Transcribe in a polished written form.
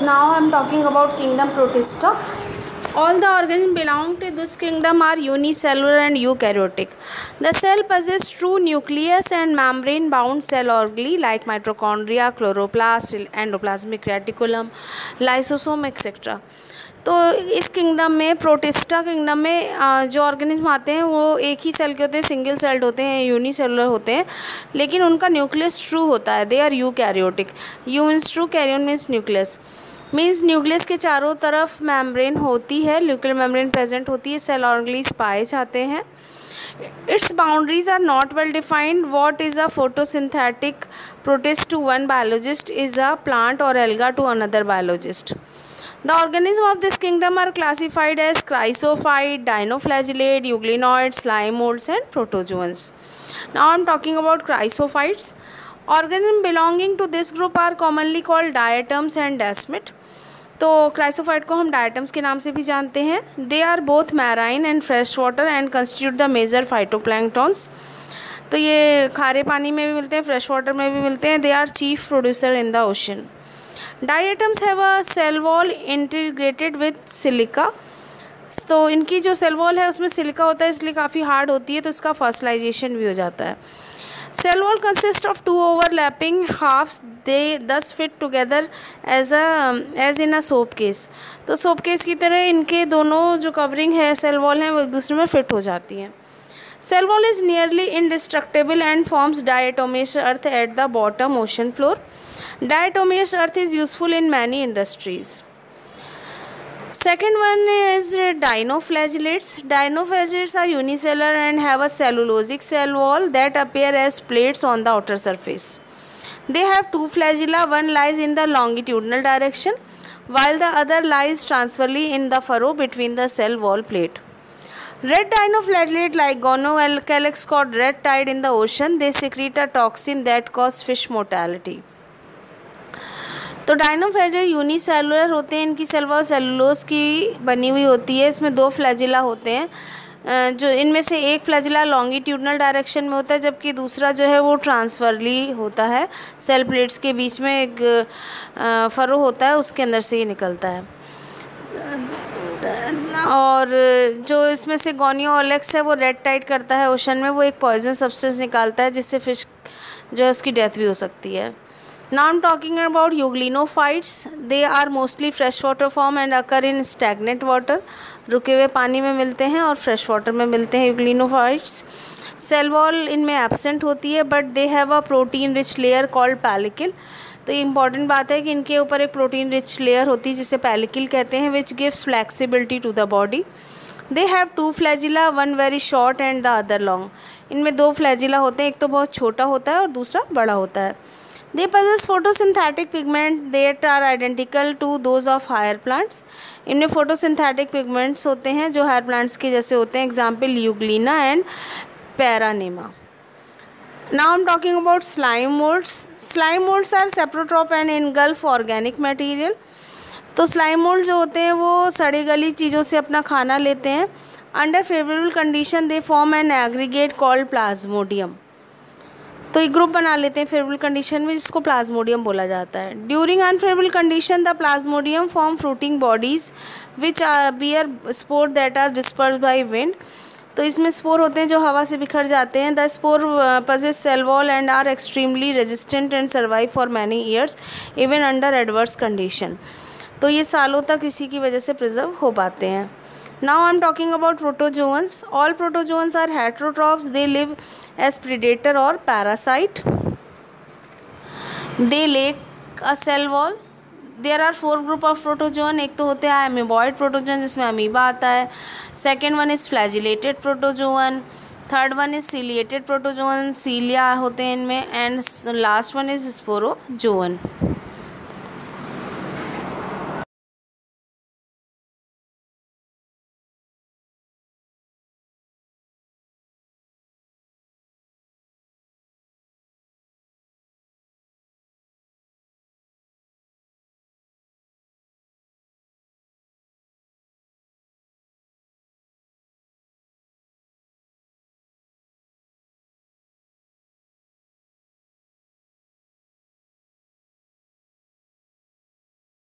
Now I am talking about kingdom Protista. All the organisms belong to this kingdom are unicellular and eukaryotic. The cell possesses true nucleus and membrane-bound cell organelle like mitochondria, chloroplast, endoplasmic reticulum, lysosome, etc. तो इस kingdom में protista kingdom में जो organism आते हैं वो एक ही cell के होते हैं, सिंगल सेल्ड होते हैं, यूनिसेलुलर होते हैं, लेकिन उनका न्यूक्लियस ट्रू होता है. They are eukaryotic. Eu means true, karyon means nucleus. Means nucleus के चारों तरफ मेम्ब्रेन होती है, न्यूक्लियर मेम्ब्रेन प्रेजेंट होती है, सेल ऑर्गेनीज पाए जाते हैं. Its boundaries are not well defined. What is a photosynthetic protist to one biologist is a plant or alga to another biologist. The organisms of this kingdom are classified as chrysophyte, dinoflagellate, euglenoids, slime molds and protozoans. Now I am talking about chrysophytes. Organisms belonging to this group are commonly called diatoms and desmids. तो chrysophyte को हम diatoms के नाम से भी जानते हैं. They are both marine and fresh water and constitute the major phytoplanktons. तो ये खारे पानी में भी मिलते हैं, फ्रेश वाटर में भी मिलते हैं. They are chief producer in the ocean. Diatoms have a cell wall integrated with silica. तो इनकी जो सेल वॉल है उसमें सिलिका होता है, इसलिए काफ़ी हार्ड होती है, तो इसका फॉसिलाइजेशन भी हो जाता है. Cell wall consists of two overlapping halves. They thus fit together as in a soap case. तो soap case की तरह इनके दोनों जो कवरिंग है सेल वॉल हैं वो एक दूसरे में फिट हो जाती हैं. Cell wall is nearly indestructible and forms diatomaceous earth at the bottom ocean floor. Diatomaceous earth is useful in many industries. Second one is dinoflagellates. Dinoflagellates are unicellular and have a cellulosic cell wall that appear as plates on the outer surface. They have two flagella. One lies in the longitudinal direction, while the other lies transversely in the furrow between the cell wall plate. Red dinoflagellate like gonocalyx called red tide in the ocean. They secrete a toxin that causes fish mortality. तो dinoflagellate unicellular होते हैं. इनकी cell wall cellulose की बनी हुई होती है. इसमें दो फ्लैजिला होते हैं, जो इनमें से एक फ्लैजिला लॉन्गिट्यूडनल डायरेक्शन में होता है, जबकि दूसरा जो है वो ट्रांसफरली होता है. सेल प्लेट्स के बीच में एक फरो होता है, उसके अंदर से ये निकलता है. और जो इसमें से गोनियोलेक्स है वो रेड टाइड करता है ओशन में. वो एक पॉइजन सब्सटेंस निकालता है जिससे फिश जो है उसकी डेथ भी हो सकती है. Now I am talking about euglenophytes. They are mostly freshwater form and occur in stagnant water. रुके हुए पानी में मिलते हैं और फ्रेश वाटर में मिलते हैं euglenophytes. सेल वॉल इनमें एब्सेंट होती है, but they have a protein rich layer called pellicle. तो ये इंपॉर्टेंट बात है कि इनके ऊपर एक प्रोटीन रिच लेयर होती है जिसे पैलिकल कहते हैं, which gives flexibility to the body. They have two flagella, one very short and the other long. इनमें दो फ्लैजिला होते हैं, एक तो बहुत छोटा होता है और दूसरा बड़ा होता है. They possess photosynthetic pigment that are identical to those of higher plants. इनमें photosynthetic pigments होते हैं जो higher plants के जैसे होते हैं. Example Euglena and Paranema. Now I'm talking about slime molds. Slime molds are saprotroph and engulf organic material. तो slime mold जो होते हैं वो सड़ी गली चीज़ों से अपना खाना लेते हैं. Under favorable condition they form an aggregate called plasmodium. तो एक ग्रुप बना लेते हैं फेवरेबल कंडीशन में, जिसको प्लाज्मोडियम बोला जाता है. During unfavourable condition the plasmodium form fruiting bodies which bear spore that are disperse by wind. तो इसमें स्पोर होते हैं जो हवा से बिखर जाते हैं. The spore possess cell wall and are extremely resistant and survive for many years even under adverse condition. तो ये सालों तक इसी की वजह से प्रिजर्व हो पाते हैं. Now I am talking about protozoans. All protozoans are heterotrophs. They live as predator or parasite. They lack a cell wall. There are four group of protozoan. एक तो होते हैं amoeboid protozoan जिसमें अमीबा आता है. Second one is flagellated protozoan. Third one is ciliated protozoan. Cilia होते हैं इनमें. And last one is sporozoan.